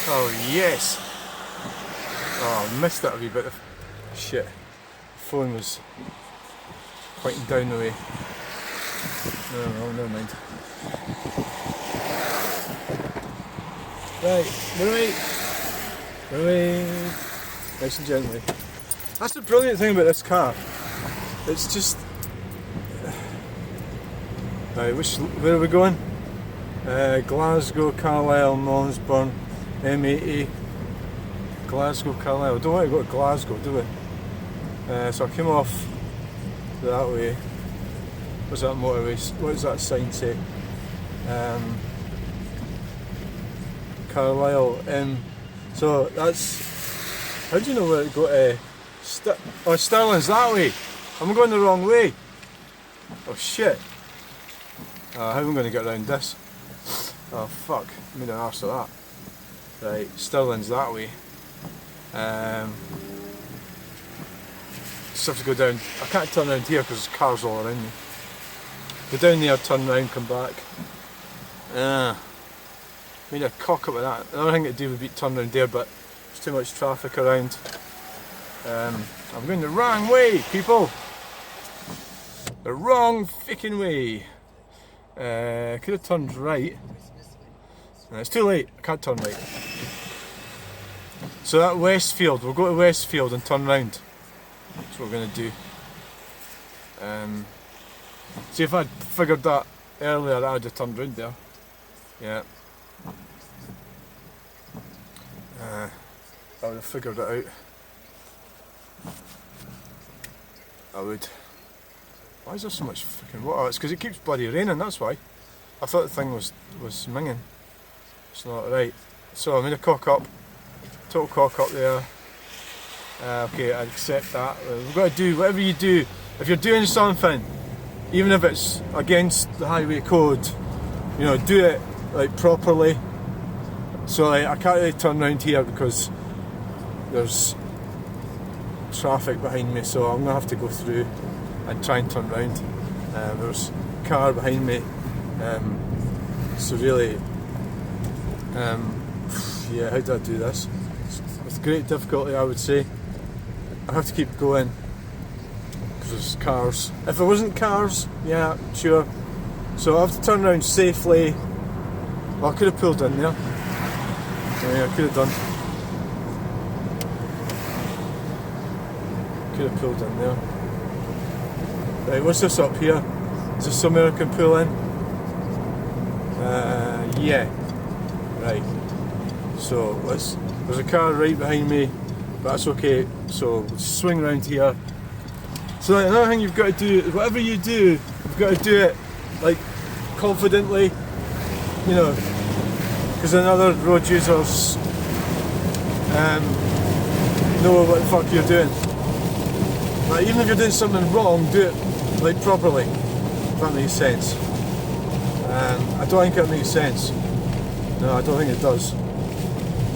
Oh yes! Oh, I missed that a wee bit of shit. The phone was pointing down the way. No, never mind. Right, run away. Nice and gently. That's the brilliant thing about this car. It's just... Right, where are we going? Glasgow, Carlisle, Moodisburn, M80. Glasgow, Carlisle. We don't want to go to Glasgow, do we? So I came off that way. What's that motorway? What does that sign say? Carlisle. So that's... How do you know where to go to? Stirling's that way. I'm going the wrong way. Oh shit. How am I going to get around this? Oh fuck, I made an arse of that. Right, Stirling's that way. Just have to go down. I can't turn around here because there's cars all around me. Go down there, turn round, come back. Made a cock up with that. Another thing to do would be to turn around there, but there's too much traffic around. I'm going the wrong way, people! The wrong fucking way! Could have turned right. It's too late, I can't turn right. So that Westfield, we'll go to Westfield and turn round. That's what we're going to do. See, if I'd figured that earlier, I would have turned round there. Yeah. I would have figured it out. I would. Why is there so much fucking water? It's because it keeps bloody raining, that's why. I thought the thing was minging. It's not right. So I made a cock up. Total cock up there. Okay, I accept that. We've got to do whatever you do. If you're doing something, even if it's against the highway code, you know, do it like properly. So like, I can't really turn around here because there's traffic behind me, so I'm going to have to go through and try and turn round. There's a car behind me, so really, yeah, how do I do this? With great difficulty, I would say. I have to keep going because there's cars. If there wasn't cars, yeah, sure. So I have to turn around safely. Well, I could have pulled in there. Yeah, I could have done. Could have pulled in there. Right, what's this up here? Is there somewhere I can pull in? Yeah. Right. So there's a car right behind me, but that's okay. So we'll swing around here. So like, another thing you've got to do is whatever you do, you've got to do it like confidently, you know, because then other road users know what the fuck you're doing. Like, even if you're doing something wrong, do it like properly. If that makes sense. I don't think it makes sense. No, I don't think it does.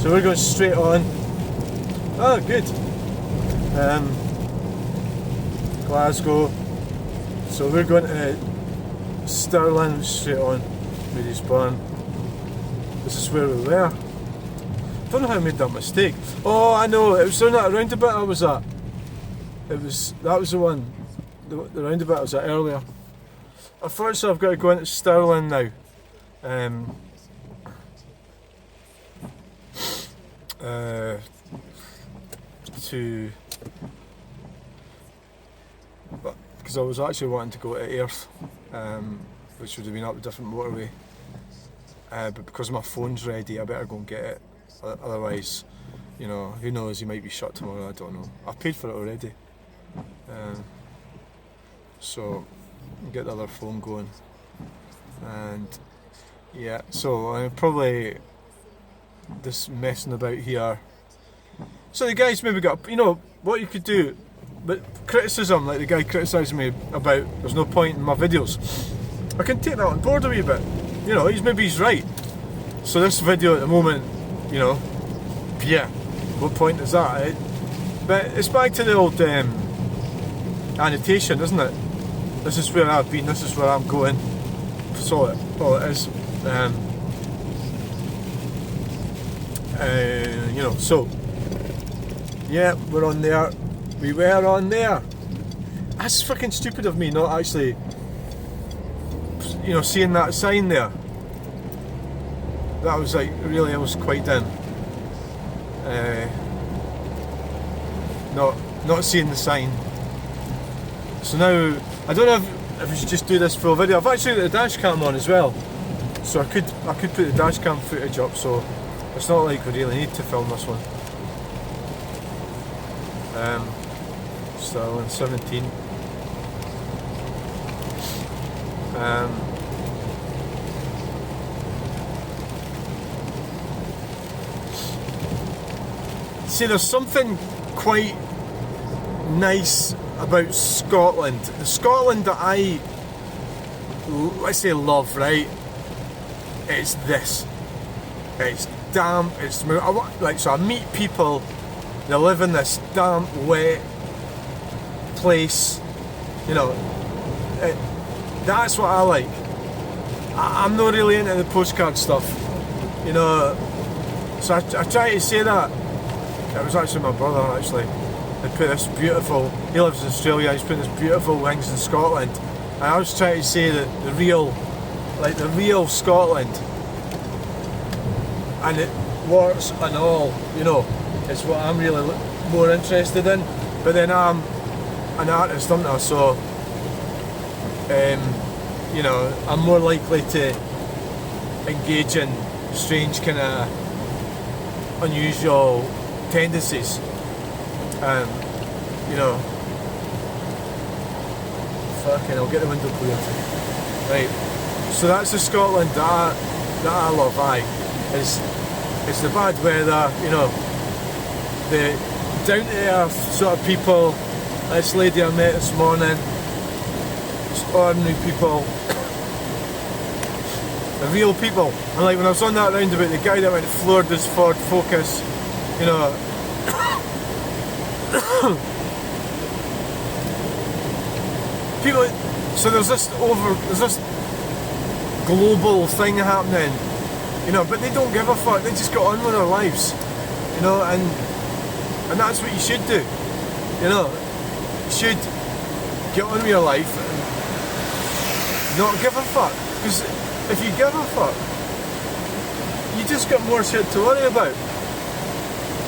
So we're going straight on. Oh, good. Glasgow. So we're going to Stirling, straight on. Moodisburn. This is where we were. I don't know how I made that mistake. Oh, I know. It was on that roundabout I was at. That was the one. The roundabout I was at earlier. Unfortunately, I've got to go into Stirling now. Because I was actually wanting to go to Airth, which would have been up a different motorway. But because my phone's ready, I better go and get it. Otherwise, you know, who knows? He might be shut tomorrow. I don't know. I've paid for it already. So get the other phone going, and yeah, so I'm probably just messing about here. So the guys maybe got, you know, what you could do, but criticism, like the guy criticising me about there's no point in my videos, I can take that on board a wee bit. You know, he's right. So this video at the moment, you know, yeah, what point is that? Eh? But it's back to the old annotation, isn't it? This is where I've been, this is where I'm going. That's all it is. You know, so yeah, we're on there. We were on there. That's fucking stupid of me not actually, you know, seeing that sign there. That was like, really, I was quite dim. Not seeing the sign. So now, I don't know if we should just do this full video. I've actually got the dash cam on as well, so I could put the dash cam footage up, so it's not like we really need to film this one. Still in 17. See, there's something quite nice about Scotland. The Scotland that I, let's say, love, right? It's this. It's damp, it's like, so I meet people that live in this damp, wet place, you know. That's what I like. I'm not really into the postcard stuff, you know. So I try to say that. It was actually my brother, actually. They put this beautiful, he lives in Australia, he's put this beautiful wings in Scotland. And I was trying to say that the real Scotland, and it warts and all, you know, is what I'm really more interested in. But then I'm an artist, aren't I? So, you know, I'm more likely to engage in strange kind of unusual tendencies. You know, fucking, I'll get the window cleared. Right, so that's the Scotland that I love. It's the bad weather, you know, the down to earth sort of people. This lady I met this morning, just ordinary people, the real people. And like when I was on that roundabout, the guy that went floored his Ford Focus, you know. People, so there's this global thing happening, you know, but they don't give a fuck. They just get on with their lives, you know, and that's what you should do, you know. You should get on with your life and not give a fuck, because if you give a fuck, you just got more shit to worry about.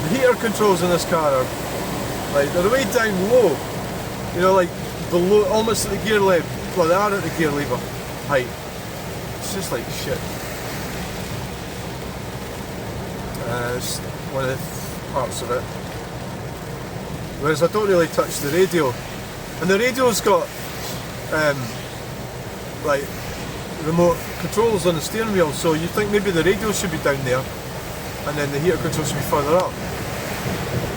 The heater controls in this car are like, they're way down low, you know, like below, almost at the gear lever. Well, they are at the gear lever height. It's just like shit. It's one of the parts of it. Whereas I don't really touch the radio, and the radio's got like remote controls on the steering wheel, so you think maybe the radio should be down there, and then the heater control should be further up.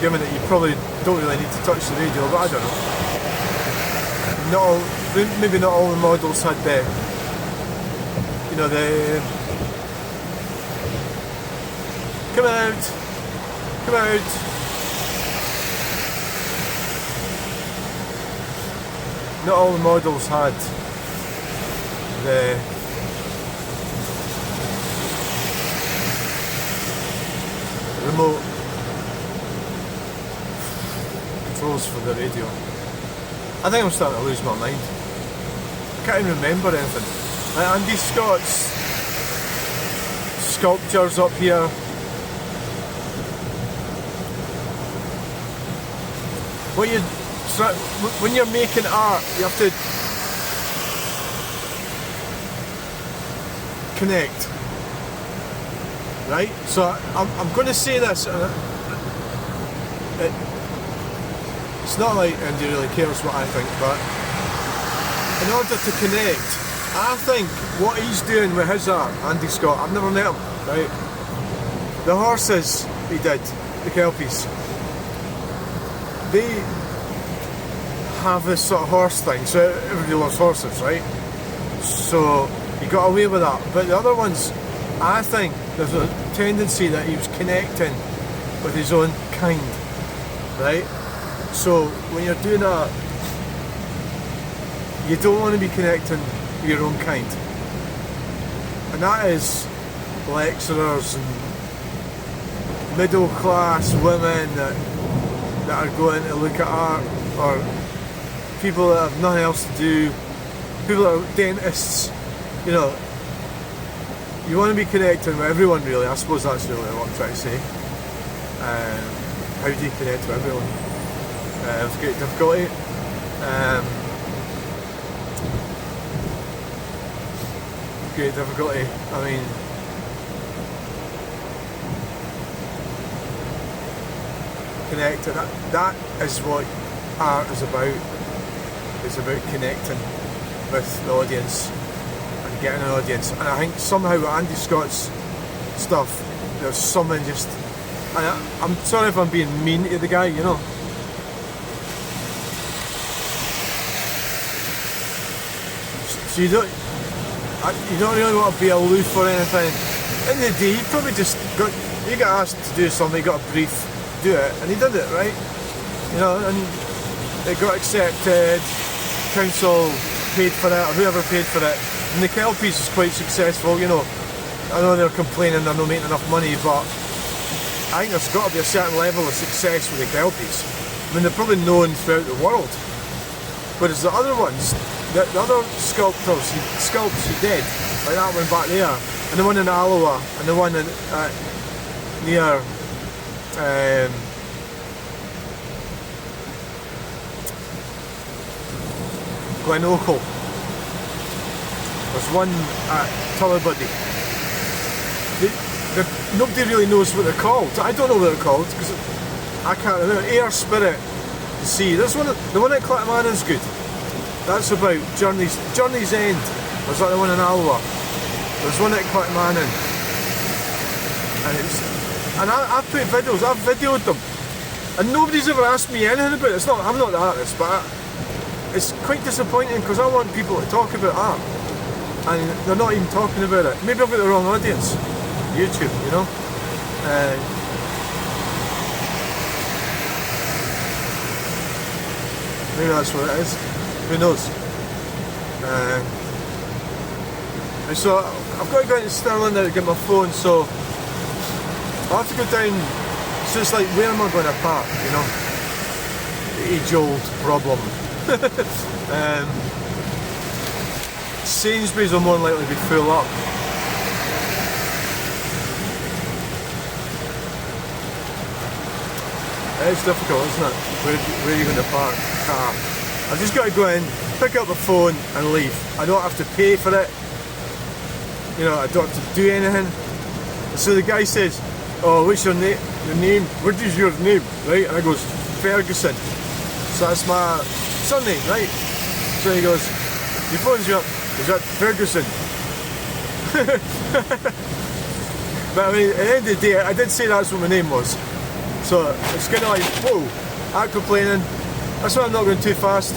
Given that you probably don't really need to touch the radio, but I don't know. Maybe not all the models had the, you know, the come out. Not all the models had the remote controls for the radio. I think I'm starting to lose my mind. I can't even remember anything. Like Andy Scott's sculptures up here. When you're making art, you have to connect, right? So I'm going to say this. It's not like Andy really cares what I think, but in order to connect, I think what he's doing with his art, Andy Scott, I've never met him, right? The horses he did, the Kelpies, they have this sort of horse thing, so everybody loves horses, right? So he got away with that. But the other ones, I think there's a tendency that he was connecting with his own kind, right? So when you're doing that, you don't want to be connecting with your own kind, and that is lecturers and middle class women that are going to look at art, or people that have nothing else to do, people that are dentists, you know. You want to be connecting with everyone, really. I suppose that's really what I'm trying to say. How do you connect with everyone? With great difficulty. Great difficulty. I mean, connecting. That is what art is about. It's about connecting with the audience and getting an audience. And I think somehow with Andy Scott's stuff, there's something just. And I'm sorry if I'm being mean to the guy, you know. So you don't really want to be aloof or anything. In the day, you probably just you got asked to do something, you got a brief, do it, and he did it, right? You know, and it got accepted. Council paid for it, or whoever paid for it. And the Kell piece is quite successful, you know. I know they're complaining they're not making enough money, but I think there's got to be a certain level of success with the Kell piece. I mean, they're probably known throughout the world. Whereas the other ones, the other sculptors, sculpts he did, like that one back there, and the one in Alloa, and the one in, near Glenocle. There's one at Tullibody. Nobody really knows what they're called. I don't know what they're called because I can't remember. Air, Spirit, the Sea. There's one. The one at Clackmannan's good. That's about Journey's End. Was that the one in Alloa? There's one at Clackmannan, and I've put videos. I've videoed them, and nobody's ever asked me anything about it. I'm not the artist, but it's quite disappointing because I want people to talk about art, and they're not even talking about it. Maybe I've got the wrong audience. YouTube, you know. Maybe that's what it is. Who knows? And so I've got to go into Stirling now to get my phone. So I'll have to go down. So it's like, where am I going to park? You know, the age-old problem. Sainsbury's will more than likely be full up. It's difficult, isn't it? Where are you going to park a car? I've just got to go in, pick up the phone and leave. I don't have to pay for it. You know, I don't have to do anything. So the guy says, "Oh, what's your name? Your name? What is your name?" Right? And I goes, "Ferguson." So that's my surname, right? So he goes, he phones you up. Is that Ferguson? But I mean, at the end of the day, I did say that's what my name was. So it's kind of like, whoa, I'm complaining. That's why I'm not going too fast.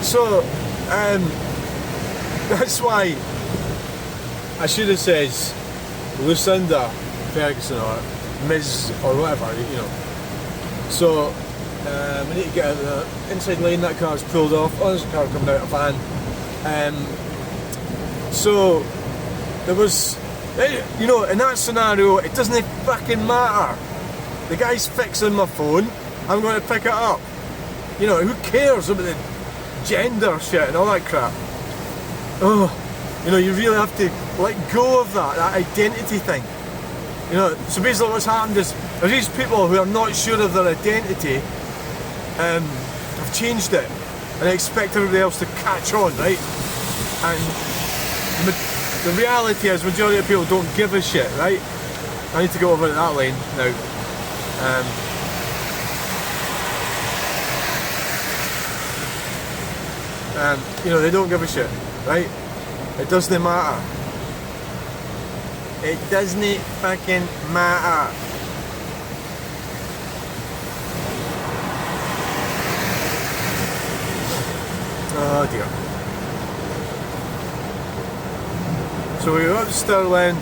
So that's why I should have said Lucinda Ferguson or Ms. or whatever, you know. So we need to get out of the inside lane. That car's pulled off. Oh, there's a car coming out of a van. So there was, you know, in that scenario, it doesn't fucking matter. The guy's fixing my phone, I'm going to pick it up. You know, who cares about the gender shit and all that crap? Oh, you know, you really have to let go of that identity thing. You know, so basically what's happened is, there's these people who are not sure of their identity, have changed it, and they expect everybody else to catch on, right? And the reality is, majority of people don't give a shit, right? I need to go over to that lane now. You know, they don't give a shit, right? It doesn't matter. It doesn't fucking matter. Oh dear. So we got to Stirling.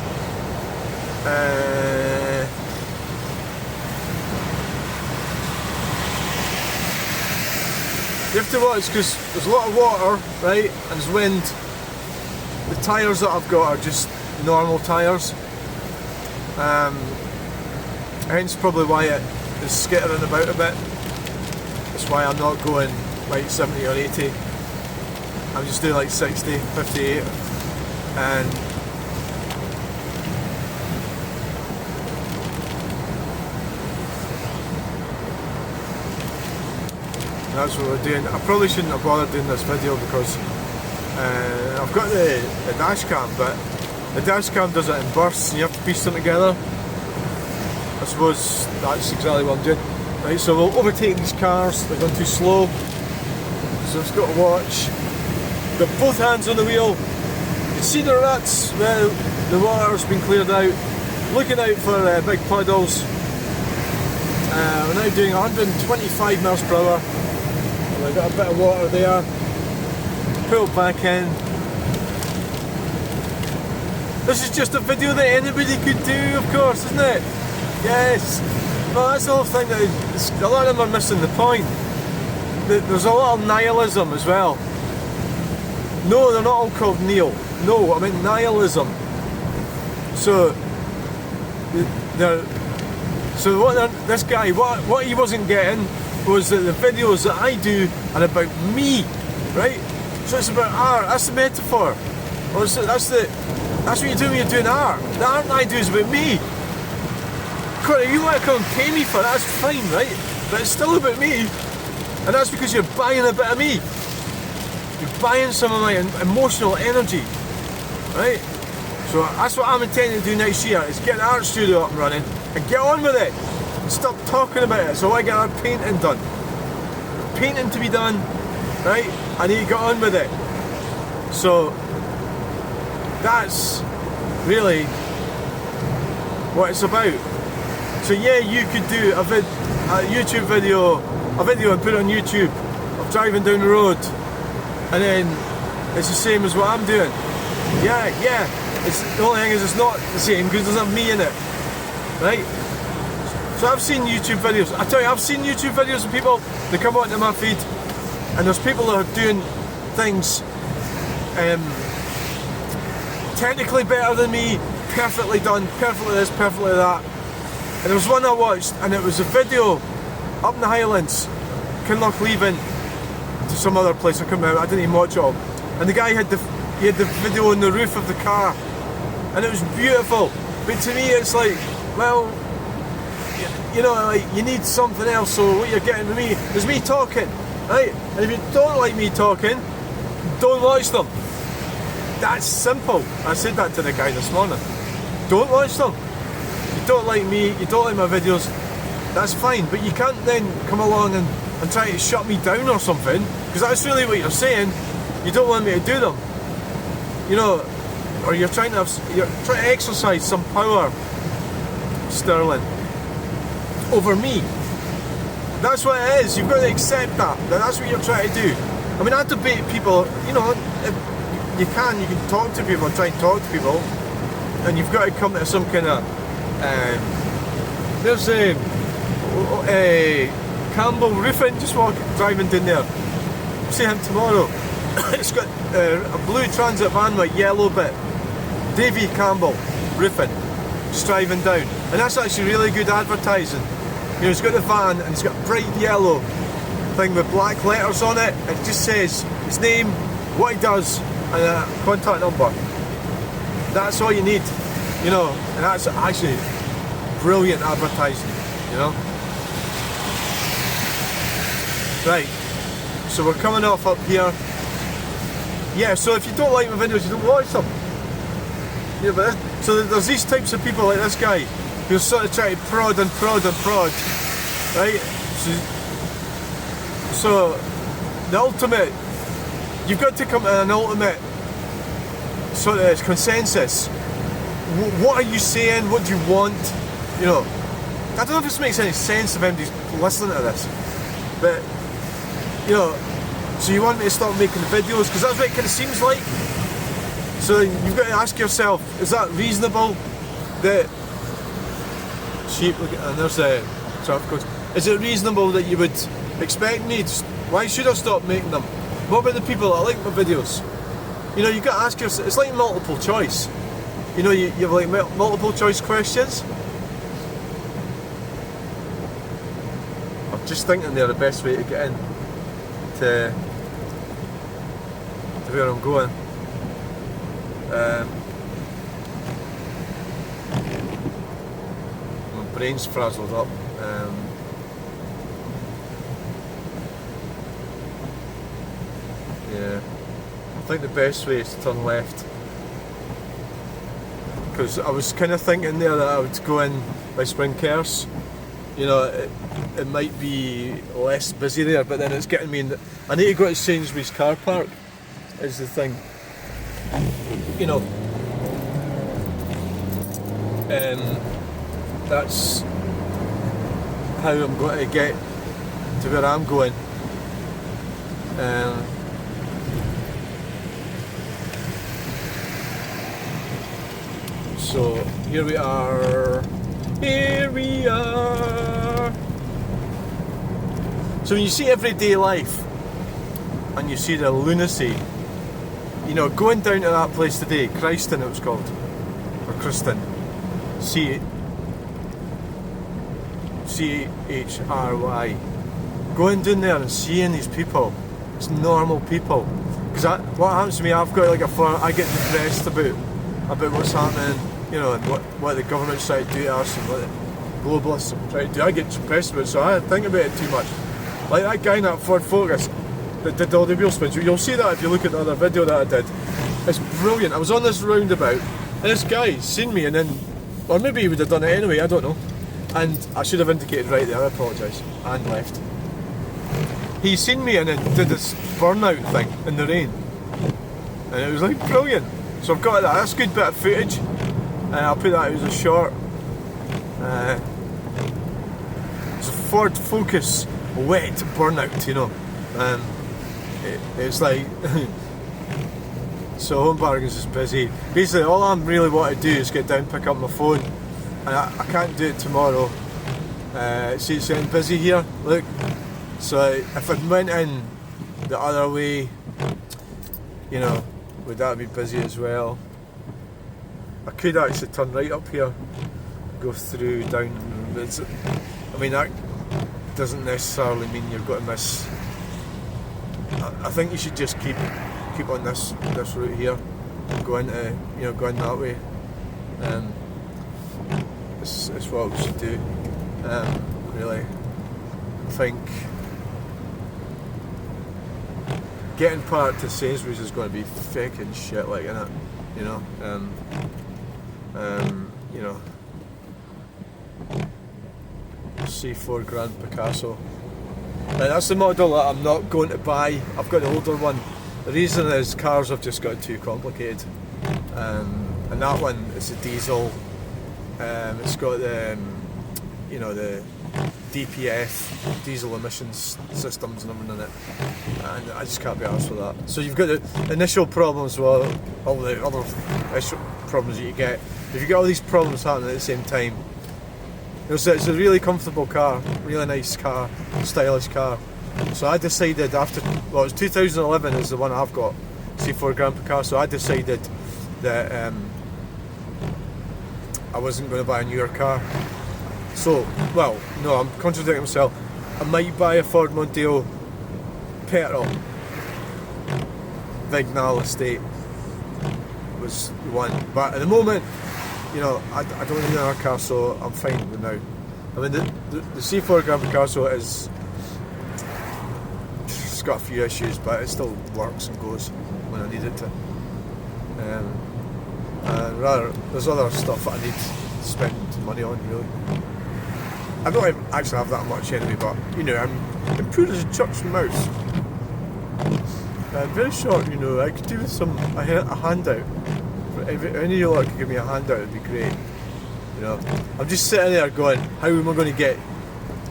You have to watch because there's a lot of water, right, and there's wind. The tyres that I've got are just normal tyres. Hence probably why it is skittering about a bit. That's why I'm not going like 70 or 80. I'm just doing like 60, 58, and that's what we're doing. I probably shouldn't have bothered doing this video because I've got the dash cam, but the dash cam does it in bursts and you have to piece them together. I suppose that's exactly what I'm doing. Right, so we'll overtake these cars, they're going too slow, so I've got to watch. Got both hands on the wheel. You can see the ruts where the water's been cleared out. Looking out for big puddles. We're now doing 125 miles per hour. We've got a bit of water there. Pull back in. This is just a video that anybody could do, of course, isn't it? Yes. Well, that's the whole thing. That a lot of them are missing the point. There's a lot of nihilism as well. No, they're not all called Neil. No, I mean nihilism. So, this guy, what he wasn't getting was that the videos that I do are about me, right? So it's about art. That's the metaphor. That's what you do when you're doing art. The art I do is about me. If you want to come and pay me for it, that's fine, right? But it's still about me, and that's because you're buying a bit of me. You're buying some of my emotional energy, right? So that's what I'm intending to do next year, is get an art studio up and running and get on with it. And stop talking about it. So I get our painting done. Painting to be done, right? I need to get on with it. So that's really what it's about. So yeah, you could do a YouTube video, and put it on YouTube of driving down the road. And then it's the same as what I'm doing. Yeah. The only thing is it's not the same because there's not me in it, right? So I've seen YouTube videos. I tell you, I've seen YouTube videos of people that come onto my feed, and there's people that are doing things technically better than me, perfectly done, perfectly this, perfectly that. And there was one I watched, and it was a video up in the Highlands, Kinloch leaving to some other place. I couldn't remember. I didn't even watch it all. And the guy had the video on the roof of the car, and it was beautiful. But to me, it's like, well, you know, like you need something else. So what you're getting with me is me talking, right? And if you don't like me talking, don't watch them. That's simple. I said that to the guy this morning. Don't watch them. You don't like me, you don't like my videos, that's fine, but you can't then come along and try to shut me down or something, because that's really what you're saying. You don't want me to do them, you know, or you're trying to exercise some power, Sterling, over me. That's what it is. You've got to accept that's what you're trying to do. I mean, I debate people, you know, you can talk to people and try and talk to people, and you've got to come to some kind of there's a Campbell Roofing, just driving down there. See him tomorrow. It's got a blue transit van with a yellow bit. Davy Campbell Roofing, just driving down, and that's actually really good advertising. You know, it's got the van and it's got a bright yellow thing with black letters on it. It just says his name, what he does, and a contact number. That's all you need, you know, and that's actually brilliant advertising, you know. Right, so we're coming off up here. Yeah, so if you don't like my videos, you don't watch them. Yeah, but so there's these types of people like this guy who sort of try to prod, right? So the ultimate, you've got to come to an ultimate sort of consensus. What are you saying? What do you want? You know, I don't know if this makes any sense if anybody's listening to this, but you know, so you want me to stop making videos because that's what it kind of seems like. So you've got to ask yourself, is that reasonable? That sheep, look at, and there's a traffic cones. Is it reasonable that you would expect me to, why should I stop making them? What about the people that like my videos? You know, you've got to ask yourself, it's like multiple choice. You know, you have like multiple choice questions. just thinking there the best way to get in to where I'm going. My brain's frazzled up. Yeah, I think the best way is to turn left, because I was kind of thinking there that I would go in by Springkers. You know, it might be less busy there, but then it's getting me in I need to go to Sainsbury's car park is the thing. You know, that's how I'm going to get to where I'm going. So here we are. So when you see everyday life and you see the lunacy, you know, going down to that place today, Christon it was called, or Christon, C-H-R-Y, going down there and seeing these people, it's normal people, because what happens to me, I've got like I get depressed about what's happening, you know, and what the government's trying to do to us and what the globalists are trying to do. I get depressed about it, so I think about it too much. Like that guy in that Ford Focus that did all the wheel spins, you'll see that if you look at the other video that I did. It's brilliant. I was on this roundabout and this guy seen me, and then, or maybe he would have done it anyway, I don't know, and I should have indicated right there, I apologise, and left. He seen me and then did this burnout thing in the rain, and it was like brilliant. So I've got that, that's a good bit of footage, and I'll put that as a short. It's a Ford Focus wet burnout, you know. It's like so Home Bargains is busy. Basically all I really want to do is get down, pick up my phone, and I can't do it tomorrow. See, it's getting busy here, look. So if I went in the other way, you know, would that be busy as well? I could actually turn right up here, go through, down. I mean, that doesn't necessarily mean you're going to miss. I think you should just keep on this route here, go into, you know, going that way. It's what we should do. Really, I think getting parked to Sainsbury's is going to be fucking shit, like, innit? You know. You know. C4 Grand Picasso. Now that's the model that I'm not going to buy. I've got the older one. The reason is cars have just got too complicated. And that one is a diesel. It's got the, you know, the DPF, diesel emissions systems and everything in it. And I just can't be arsed with that. So you've got the initial problems, well, all the other problems that you get. If you get all these problems happening at the same time, you know, so it's a really comfortable car, really nice car, stylish car. So I decided after, well, it's 2011 is the one I've got, C4 Grand Picasso. I decided that I wasn't going to buy a newer car. So, well, no, I'm contradicting myself. I might buy a Ford Mondeo petrol. Vignale Estate was the one, but at the moment, you know, I don't need another car, so I'm fine with now. I mean, the C4 Grand Picasso it's got a few issues, but it still works and goes when I need it to. And rather, there's other stuff that I need to spend money on, really. I don't actually have that much anyway, but, you know, I'm poor as a church mouse. Very short, you know, I could do with a handout. If any of you lot could give me a handout, it'd be great. You know, I'm just sitting there going, how am I going to get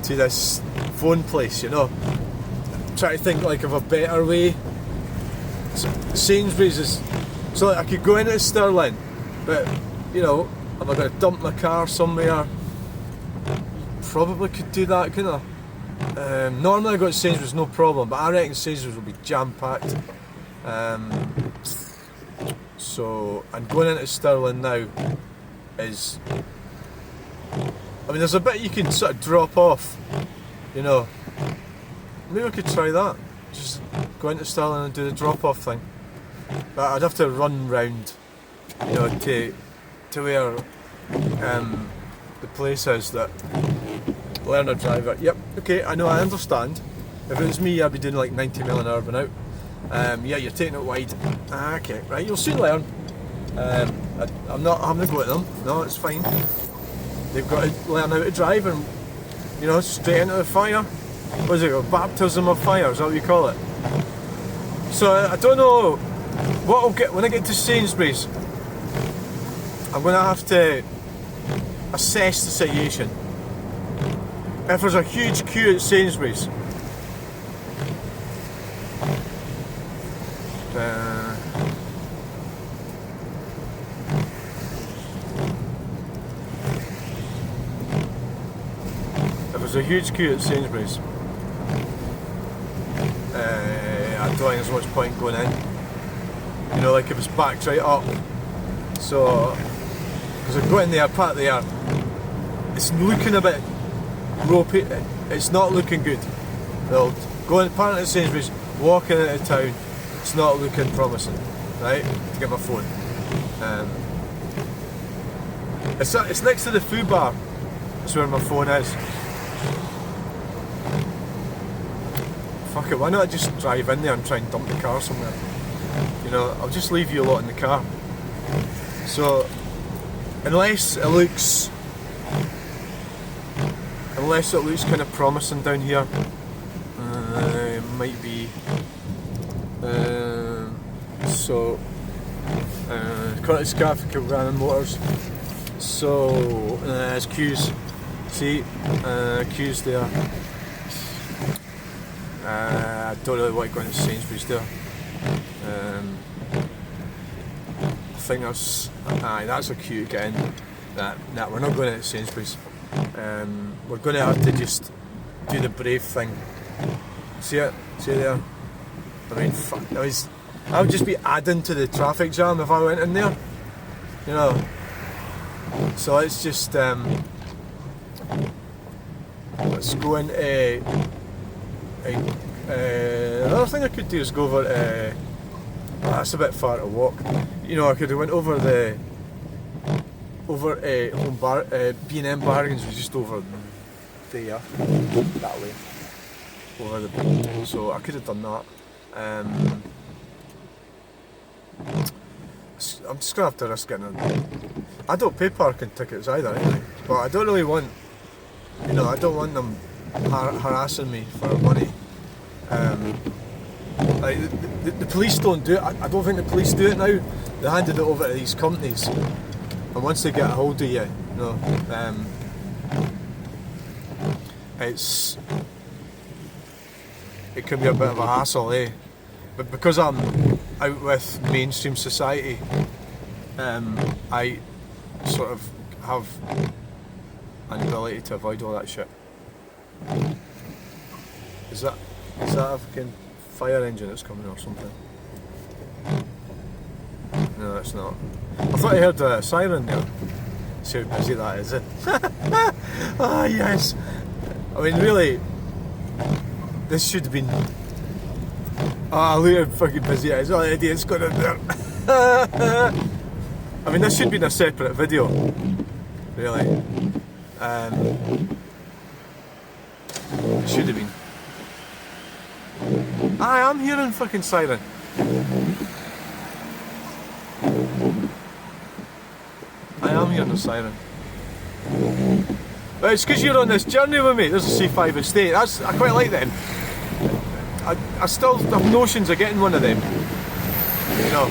to this phone place, you know? I'm trying to think like of a better way. So, Sainsbury's is, so like I could go into Stirling, but, you know, am I going to dump my car somewhere? Probably could do that, couldn't I? Normally I go to Sainsbury's, no problem, but I reckon Sainsbury's will be jam-packed. So, and going into Stirling now is, I mean, there's a bit you can sort of drop off, you know, Maybe I could try that. Just go into Stirling and do the drop-off thing. But I'd have to run round, you know, to where the place is that learner driver. Yep, okay, I know, I understand. If it was me, I'd be doing like 90 mile an hour by now. Yeah, you're taking it wide. Okay, right, you'll soon learn. I'm not having a go at them. No, it's fine. They've got to learn how to drive and, you know, straight into the fire. What is it, a baptism of fire, is that what you call it? So I don't know what I'll get when I get to Sainsbury's. I'm going to have to assess the situation. If there's a huge queue at Sainsbury's, a huge queue at Sainsbury's. I don't think there's much point going in. You know, like if it's backed right up. So, because I go in there, park there, it's looking a bit ropey. It's not looking good. They'll go in, park at Sainsbury's, walking into town. It's not looking promising, right? To get my phone. It's next to the food bar. That's where my phone is. Fuck it, why not just drive in there and try and dump the car somewhere? You know, I'll just leave you a lot in the car. So, unless it looks kind of promising down here, it might be. Curtis Cafe, Kilgrannon Motors. So, there's queues. See, queues there. I don't really want to go into Sainsbury's there. I think that's a queue to get in. Nah, we're not going into Sainsbury's. We're going to have to just do the brave thing. See it? See it there? I mean, fuck, I would just be adding to the traffic jam if I went in there. You know. So let's just let's go into. Another thing I could do is go over to. That's a bit far to walk. You know, I could have went over Home Bar, B&M Bargains was just over there, that way. So I could have done that. I'm just gonna have to risk getting it. I don't pay parking tickets either, anyway. But I don't really want, you know, I don't want them harassing me for money. Like the police don't do it. I don't think the police do it now. They handed it over to these companies, and once they get a hold of you, you know, it can be a bit of a hassle, eh? But because I'm out with mainstream society, I sort of have an ability to avoid all that shit. Is that a fucking fire engine that's coming or something? No, it's not. I thought I heard a siren there. See how busy that is, Ah, yes. I mean, really, this should have been. Ah, look how fucking busy it is. Oh, the idiot's got in there. I mean, this should be in a separate video, really. It should have been. I am hearing fucking siren. I am hearing a siren. But it's because you're on this journey with me. There's a C5 estate. I quite like them. I still have notions of getting one of them. You know,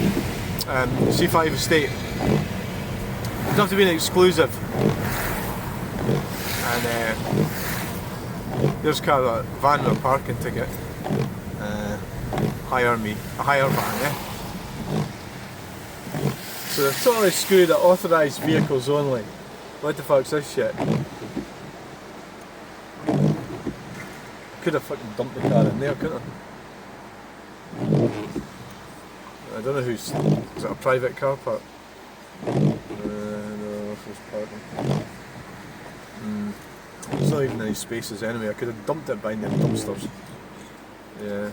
C5 estate. It'd have to be an exclusive. And there's kind of a van with a parking ticket. Hire me. A hire van, yeah? So they're totally screwed at authorised vehicles only. What the fuck's this shit? Could have fucking dumped the car in there, couldn't I? I don't know who's. Is it a private car park? No, if it's parking. There's not even any spaces anyway. I could have dumped it behind them dumpsters. Yeah.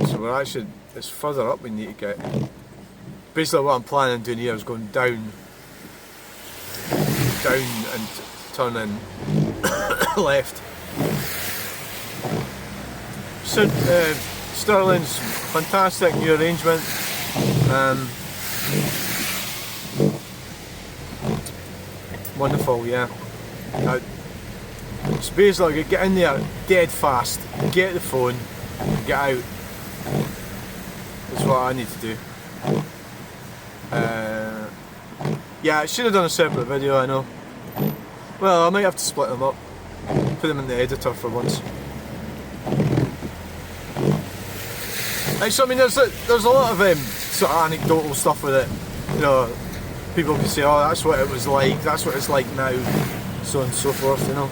So we're actually, it's further up we need to get. Basically what I'm planning on doing here is going down and turning left. So, Stirling's fantastic new arrangement. Wonderful, yeah. It's basically get in there dead fast, get the phone, get out. That's what I need to do. Yeah, I should have done a separate video, I know. Well, I might have to split them up, put them in the editor for once. So I mean, there's a lot of sort of anecdotal stuff with it. You know, people can say, "Oh, that's what it was like. That's what it's like now," so on and so forth. You know.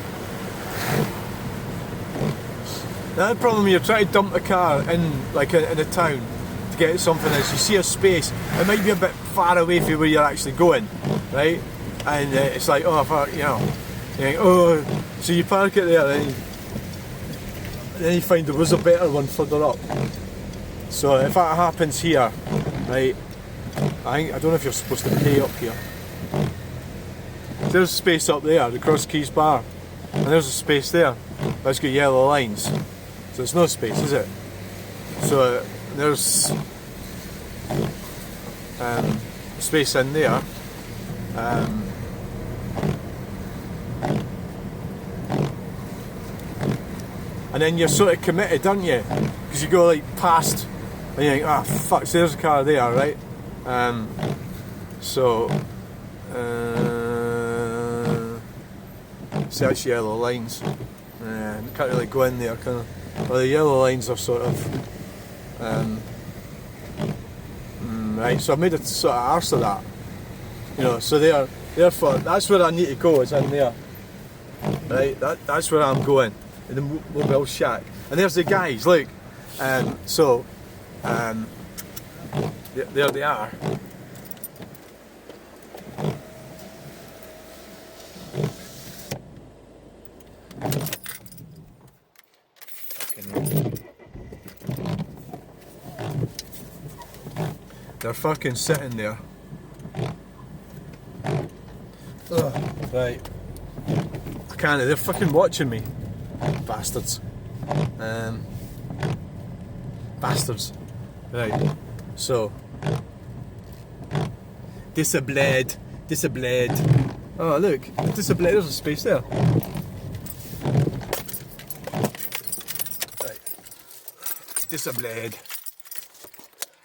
Now the problem you're trying to dump a car in a town to get something is you see a space. It might be a bit far away from where you're actually going, right? And it's like, oh, you know, you think, oh, so you park it there, and then you find there was a better one further up. So if that happens here, right, I don't know if you're supposed to pay up here. There's space up there, the Cross Keys Bar, and there's a space there. That's got yellow lines, so it's no space, is it? So there's space in there. And then you're sort of committed, aren't you? Because you go like past, and you think, ah, fuck, so there's a car there, right? So that's yellow lines. You can't really go in there, can I? Well, the yellow lines are sort of right. So I made a sort of arse of that, you know. So therefore, that's where I need to go. Is in there, right? That's where I'm going. In the mobile shack, and there's the guys. Look, there they are. They're fucking sitting there. Ugh, right. I can't. They're fucking watching me. Bastards. Bastards. Right. So. Disablaid. Oh, look. Disablaid. There's a space there. Right. Disablaid.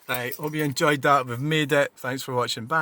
Right. Hope you enjoyed that. We've made it. Thanks for watching. Bye.